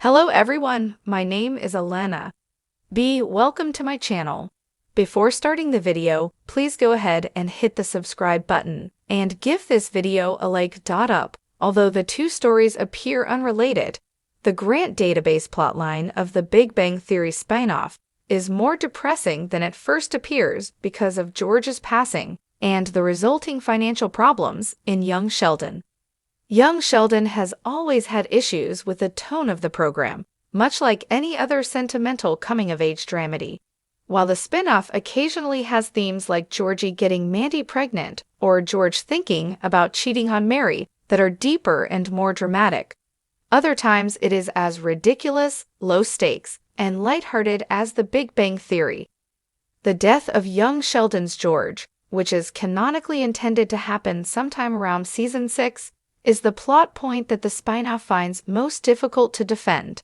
Hello everyone, my name is Elena. Welcome to my channel. Before starting the video, please go ahead and hit the subscribe button and give this video a like. Up. Although the two stories appear unrelated, the Grant database plotline of the Big Bang Theory spin-off is more depressing than it first appears because of George's passing and the resulting financial problems in young Sheldon. Young Sheldon has always had issues with the tone of the program, much like any other sentimental coming-of-age dramedy. While the spin-off occasionally has themes like Georgie getting Mandy pregnant or George thinking about cheating on Mary that are deeper and more dramatic, other times it is as ridiculous, low-stakes, and lighthearted as The Big Bang Theory. The death of young Sheldon's George, which is canonically intended to happen sometime around Season 6, is the plot point that the spin-off finds most difficult to defend.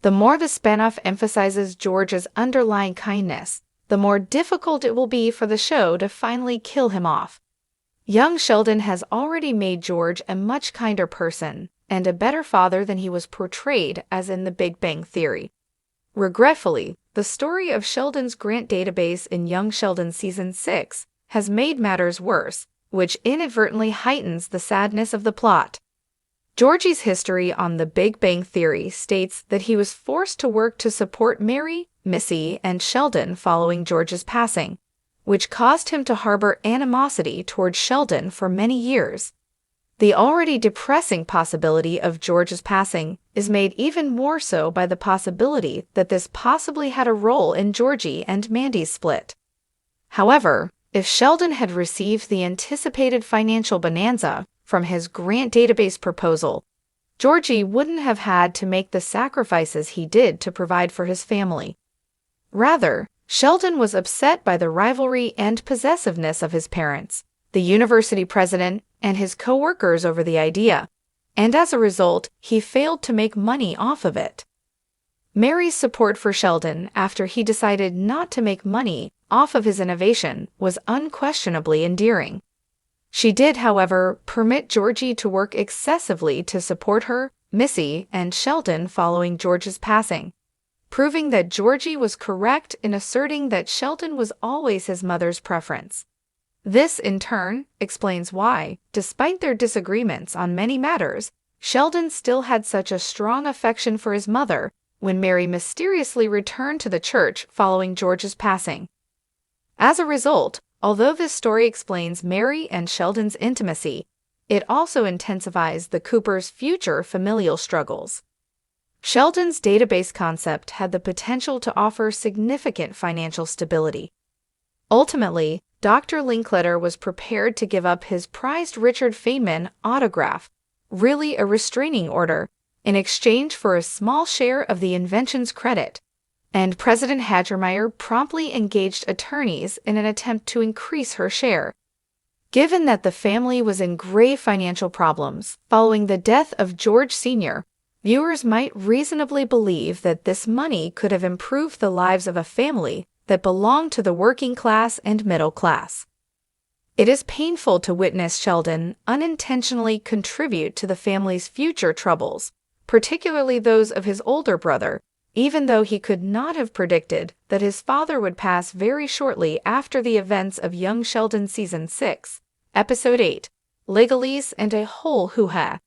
The more the spin-off emphasizes George's underlying kindness, the more difficult it will be for the show to finally kill him off. Young Sheldon has already made George a much kinder person and a better father than he was portrayed as in The Big Bang Theory. Regretfully, the story of Sheldon's Grant database in Young Sheldon Season 6 has made matters worse, which inadvertently heightens the sadness of the plot. Georgie's history on The Big Bang Theory states that he was forced to work to support Mary, Missy, and Sheldon following George's passing, which caused him to harbor animosity toward Sheldon for many years. The already depressing possibility of George's passing is made even more so by the possibility that this possibly had a role in Georgie and Mandy's split. However, if Sheldon had received the anticipated financial bonanza from his Grant database proposal, Georgie wouldn't have had to make the sacrifices he did to provide for his family. Rather, Sheldon was upset by the rivalry and possessiveness of his parents, the university president, and his co-workers over the idea, and as a result, he failed to make money off of it. Mary's support for Sheldon after he decided not to make money off of his innovation was unquestionably endearing. She did, however, permit Georgie to work excessively to support her, Missy, and Sheldon following George's passing, proving that Georgie was correct in asserting that Sheldon was always his mother's preference. This, in turn, explains why, despite their disagreements on many matters, Sheldon still had such a strong affection for his mother when Mary mysteriously returned to the church following George's passing. As a result, although this story explains Mary and Sheldon's intimacy, it also intensifies the Coopers' future familial struggles. Sheldon's database concept had the potential to offer significant financial stability. Ultimately, Dr. Linkletter was prepared to give up his prized Richard Feynman autograph, really a restraining order, in exchange for a small share of the invention's credit, and President Hagermeyer promptly engaged attorneys in an attempt to increase her share. Given that the family was in grave financial problems following the death of George Sr., viewers might reasonably believe that this money could have improved the lives of a family that belonged to the working class and middle class. It is painful to witness Sheldon unintentionally contribute to the family's future troubles, particularly those of his older brother, even though he could not have predicted that his father would pass very shortly after the events of Young Sheldon Season 6, Episode 8, Legalese and a whole hoo-ha.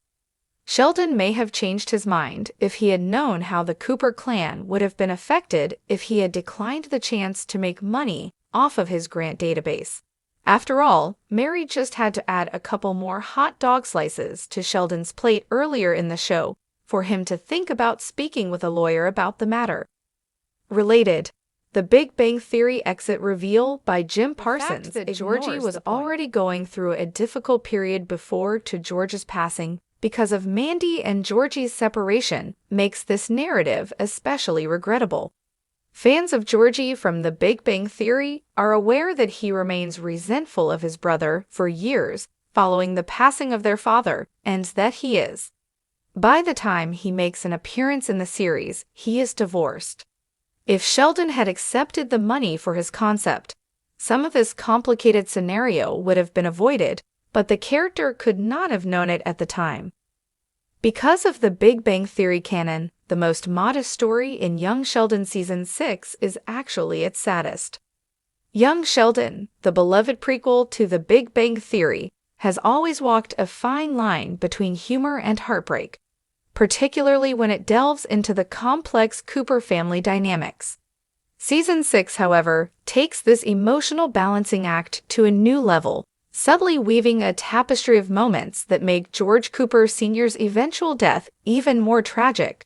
Sheldon may have changed his mind if he had known how the Cooper clan would have been affected if he had declined the chance to make money off of his Grant database. After all, Mary just had to add a couple more hot dog slices to Sheldon's plate earlier in the show for him to think about speaking with a lawyer about the matter. Related, The Big Bang Theory exit reveal by Jim Parsons that Georgie was already going through a difficult period before to George's passing because of Mandy and Georgie's separation makes this narrative especially regrettable. Fans of Georgie from The Big Bang Theory are aware that he remains resentful of his brother for years following the passing of their father, and that he is. By the time he makes an appearance in the series, he is divorced. If Sheldon had accepted the money for his concept, some of this complicated scenario would have been avoided, but the character could not have known it at the time. Because of the Big Bang Theory canon, the most modest story in Young Sheldon Season 6 is actually its saddest. Young Sheldon, the beloved prequel to The Big Bang Theory, has always walked a fine line between humor and heartbreak, particularly when it delves into the complex Cooper family dynamics. Season 6, however, takes this emotional balancing act to a new level, subtly weaving a tapestry of moments that make George Cooper Sr.'s eventual death even more tragic.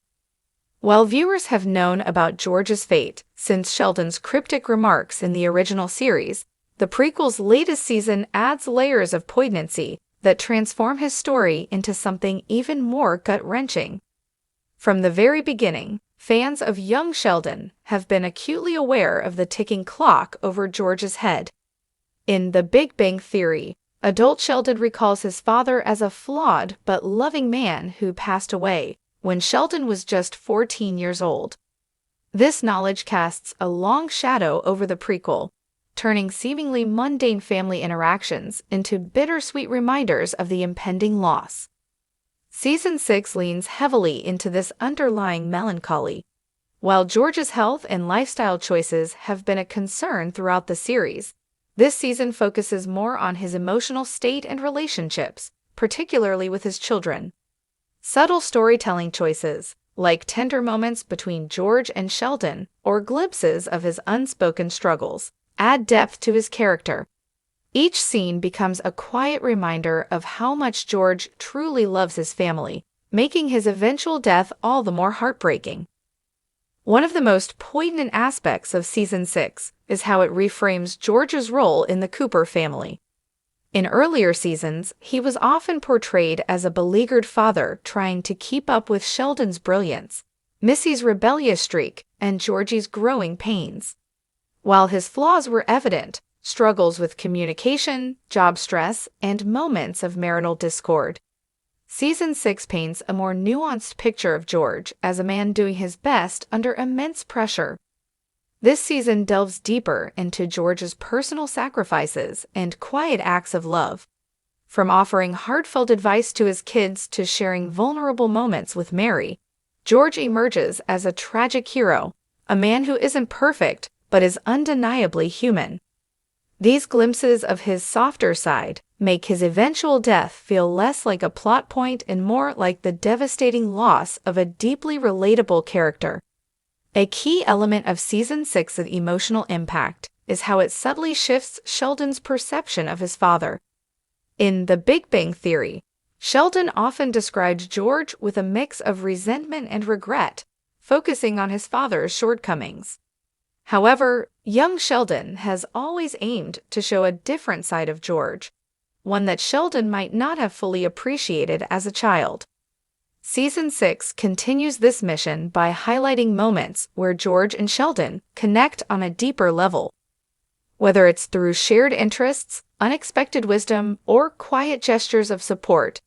While viewers have known about George's fate since Sheldon's cryptic remarks in the original series, the prequel's latest season adds layers of poignancy that transform his story into something even more gut-wrenching. From the very beginning, fans of Young Sheldon have been acutely aware of the ticking clock over George's head. In The Big Bang Theory, adult Sheldon recalls his father as a flawed but loving man who passed away when Sheldon was just 14 years old. This knowledge casts a long shadow over the prequel, turning seemingly mundane family interactions into bittersweet reminders of the impending loss. Season 6 leans heavily into this underlying melancholy. While George's health and lifestyle choices have been a concern throughout the series, this season focuses more on his emotional state and relationships, particularly with his children. Subtle storytelling choices, like tender moments between George and Sheldon or glimpses of his unspoken struggles, add depth to his character. Each scene becomes a quiet reminder of how much George truly loves his family, making his eventual death all the more heartbreaking. One of the most poignant aspects of Season 6 is how it reframes George's role in the Cooper family. In earlier seasons, he was often portrayed as a beleaguered father trying to keep up with Sheldon's brilliance, Missy's rebellious streak, and Georgie's growing pains. While his flaws were evident, struggles with communication, job stress, and moments of marital discord, Season 6 paints a more nuanced picture of George as a man doing his best under immense pressure. This season delves deeper into George's personal sacrifices and quiet acts of love. From offering heartfelt advice to his kids to sharing vulnerable moments with Mary, George emerges as a tragic hero, a man who isn't perfect but is undeniably human. These glimpses of his softer side make his eventual death feel less like a plot point and more like the devastating loss of a deeply relatable character. A key element of Season 6's emotional impact is how it subtly shifts Sheldon's perception of his father. In The Big Bang Theory, Sheldon often described George with a mix of resentment and regret, focusing on his father's shortcomings. However, young Sheldon has always aimed to show a different side of George, one that Sheldon might not have fully appreciated as a child. Season 6 continues this mission by highlighting moments where George and Sheldon connect on a deeper level. Whether it's through shared interests, unexpected wisdom, or quiet gestures of support,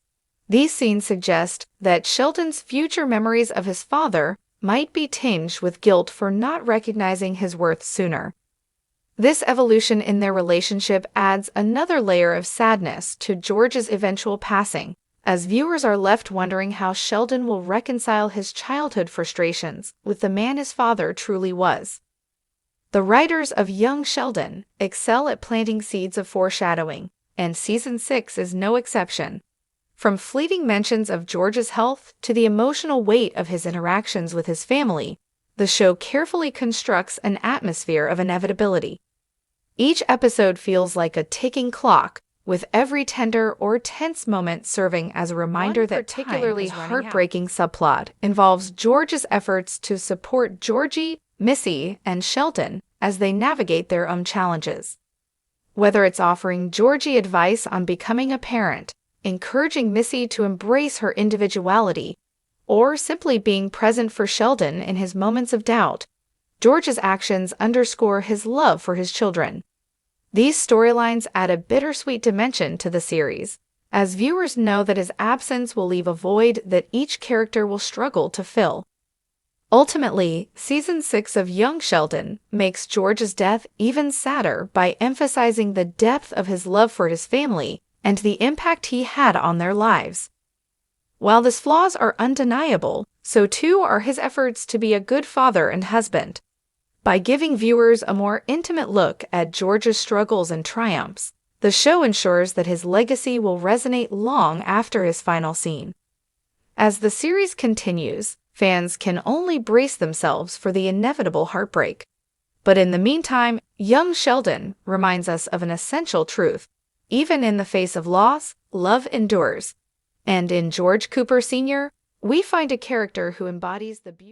these scenes suggest that Sheldon's future memories of his father might be tinged with guilt for not recognizing his worth sooner. This evolution in their relationship adds another layer of sadness to George's eventual passing, as viewers are left wondering how Sheldon will reconcile his childhood frustrations with the man his father truly was. The writers of Young Sheldon excel at planting seeds of foreshadowing, and Season 6 is no exception. From fleeting mentions of George's health to the emotional weight of his interactions with his family, the show carefully constructs an atmosphere of inevitability. Each episode feels like a ticking clock, with every tender or tense moment serving as a reminder that particularly heartbreaking subplot involves George's efforts to support Georgie, Missy, and Sheldon as they navigate their own challenges. Whether it's offering Georgie advice on becoming a parent, encouraging Missy to embrace her individuality, or simply being present for Sheldon in his moments of doubt, George's actions underscore his love for his children. These storylines add a bittersweet dimension to the series, as viewers know that his absence will leave a void that each character will struggle to fill. Ultimately, Season 6 of Young Sheldon makes George's death even sadder by emphasizing the depth of his love for his family and the impact he had on their lives. While his flaws are undeniable, so too are his efforts to be a good father and husband. By giving viewers a more intimate look at George's struggles and triumphs, the show ensures that his legacy will resonate long after his final scene. As the series continues, fans can only brace themselves for the inevitable heartbreak. But in the meantime, young Sheldon reminds us of an essential truth. Even in the face of loss, love endures. And in George Cooper Sr., we find a character who embodies the beauty.